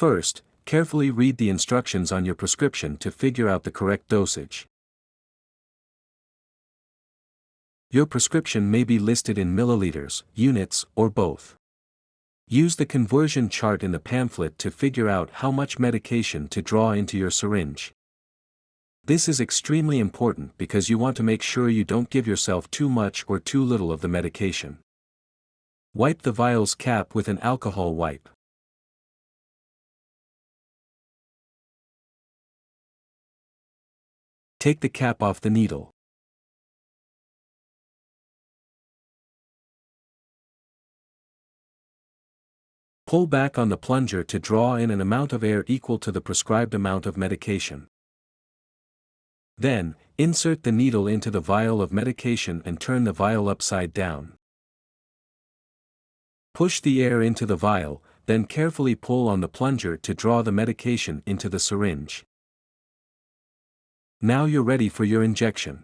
First, carefully read the instructions on your prescription to figure out the correct dosage. Your prescription may be listed in milliliters, units, or both. Use the conversion chart in the pamphlet to figure out how much medication to draw into your syringe. This is extremely important because you want to make sure you don't give yourself too much or too little of the medication. Wipe the vial's cap with an alcohol wipe. Take the cap off the needle. Pull back on the plunger to draw in an amount of air equal to the prescribed amount of medication. Then, insert the needle into the vial of medication and turn the vial upside down. Push the air into the vial, then carefully pull on the plunger to draw the medication into the syringe. Now you're ready for your injection.